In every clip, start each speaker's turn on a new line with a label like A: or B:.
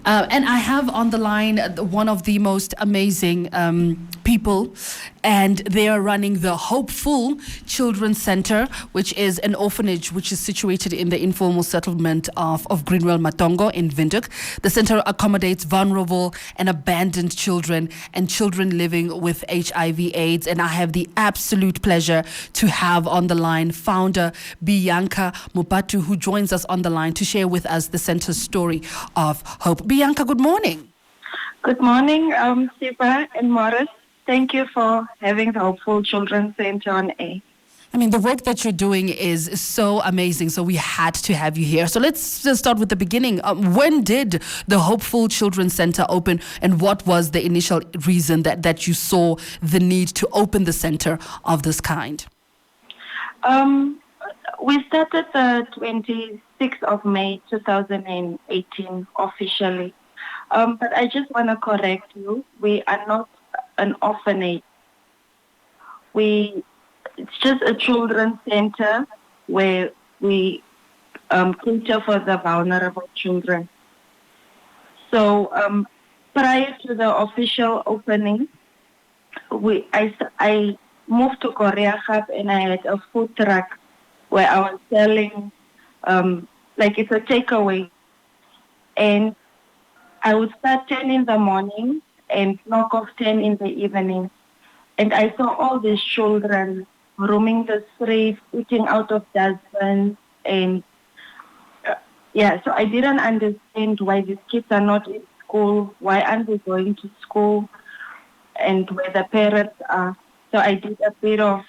A: And I have on the line one of the most amazing people, and they are running the Hopeful Children's Center, which is an orphanage which is situated in the informal settlement of Greenwell Matongo in Windhoek. The center accommodates vulnerable and abandoned children and children living with HIV/AIDS. And I have the absolute pleasure to have on the line founder Bianca Mokhatu, who joins us on the line to share with us the center's story of hope. Bianca, good morning.
B: Good morning, Sipa and Morris. Thank you for having the Hopeful Children's Center on air.
A: I mean, the work that you're doing is so amazing, so we had to have you here. So let's just start with the beginning. When did the Hopeful Children's Center open, and what was the initial reason that you saw the need to open the center of this kind?
B: We started the 26th of May 2018 officially. But I just want to correct you. We are not an orphanage. It's just a children's center where we cater for the vulnerable children. So prior to the official opening, I moved to Korea Hub and I had a food truck where I was selling, it's a takeaway. And I would start 10 in the morning and knock off 10 in the evening. And I saw all these children roaming the streets, eating out of dustbins. And so I didn't understand why these kids are not in school, why aren't they going to school, and where the parents are. So I did a bit of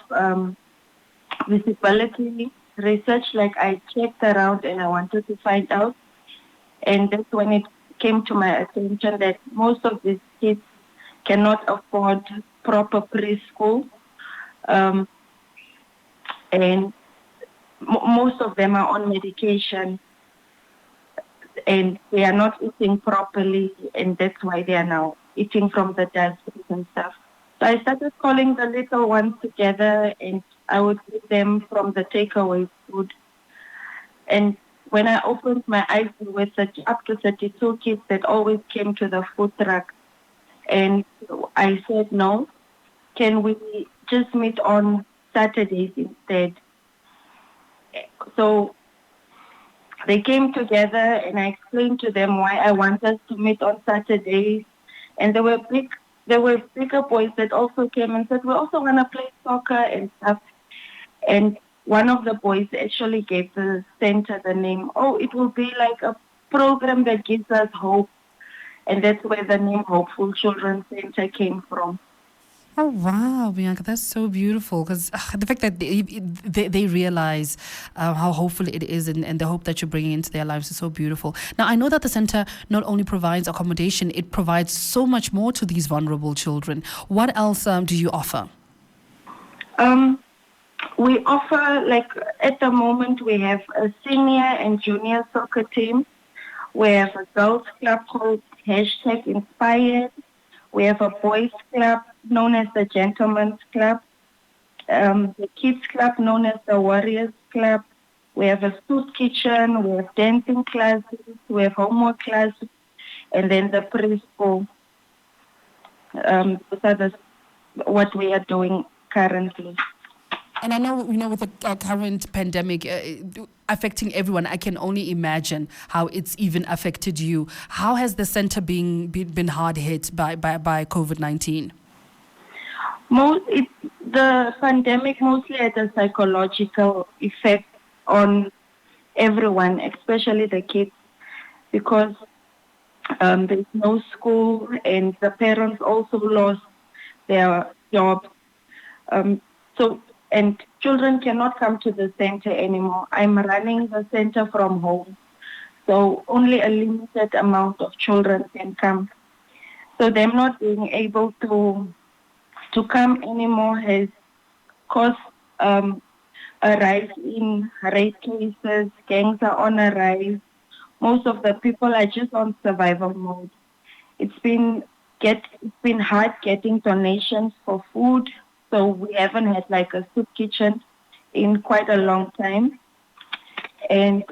B: visibility research, like I checked around and I wanted to find out. And that's when it came to my attention that most of these kids cannot afford proper preschool. And most of them are on medication and they are not eating properly, and that's why they are now eating from the dustbins and stuff. So I started calling the little ones together and I would give them from the takeaway food. And when I opened my eyes, there were up to 32 kids that always came to the food truck. And I said, no, can we just meet on Saturdays instead? So they came together and I explained to them why I want us to meet on Saturdays. And there were bigger boys that also came and said, we also want to play soccer and stuff. And one of the boys actually gave the center the name, it will be like a program that gives us hope. And that's where the name Hopeful Children's Center came from.
A: Oh, wow, Bianca, that's so beautiful, because the fact that they realize how hopeful it is and the hope that you're bringing into their lives is so beautiful. Now, I know that the center not only provides accommodation, it provides so much more to these vulnerable children. What else do you offer?
B: We offer, at the moment, we have a senior and junior soccer team. We have a girls club called #Inspired. We have a boys club known as the Gentlemen's Club. The kids club known as the Warriors Club. We have a soup kitchen. We have dancing classes. We have homework classes. And then the preschool. Those are what we are doing currently.
A: And I know, with the current pandemic affecting everyone, I can only imagine how it's even affected you. How has the center been hard hit by COVID-19?
B: The pandemic mostly had a psychological effect on everyone, especially the kids, because there's no school and the parents also lost their jobs. And children cannot come to the center anymore. I'm running the center from home. So only a limited amount of children can come. So them not being able to come anymore has caused a rise in rape cases. Gangs are on a rise. Most of the people are just on survival mode. It's been hard getting donations for food. So we haven't had a soup kitchen in quite a long time. And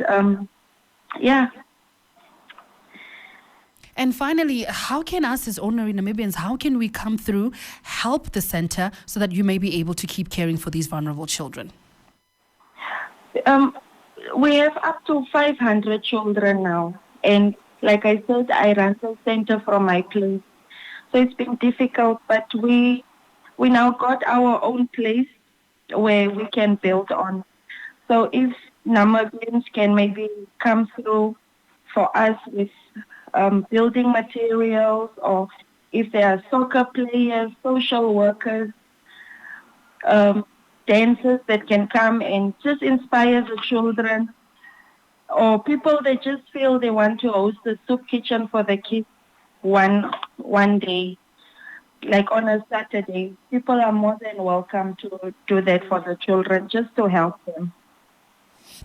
A: And finally, how can us as ordinary Namibians, how can we come through, help the center so that you may be able to keep caring for these vulnerable children?
B: We have up to 500 children now. And like I said, I run the center from my place. So it's been difficult, but we now got our own place where we can build on. So if Namibians can maybe come through for us with building materials, or if there are soccer players, social workers, dancers that can come and just inspire the children, or people that just feel they want to host a soup kitchen for the kids one day, like on a Saturday. People are more than welcome to do that for the children, just to help them.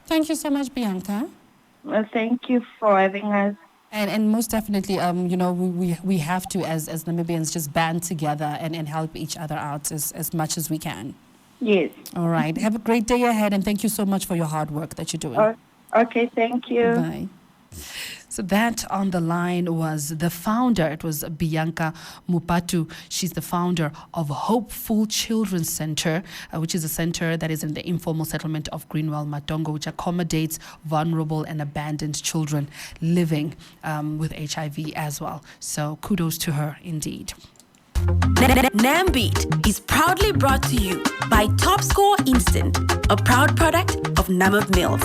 A: Thank you so much, Bianca.
B: Well, thank you for having us.
A: And most definitely, we have to, as Namibians, just band together and help each other out as much as we can.
B: Yes.
A: All right. Have a great day ahead, and thank you so much for your hard work that you're doing.
B: Okay, thank you.
A: Bye. So that on the line was the founder. It was Bianca Mokhatu. She's the founder of Hopeful Children's Center, which is a center that is in the informal settlement of Greenwell Matongo, which accommodates vulnerable and abandoned children living with HIV as well. So kudos to her indeed.
C: Nambeat is proudly brought to you by Top Score Instant, a proud product of Namib Mills.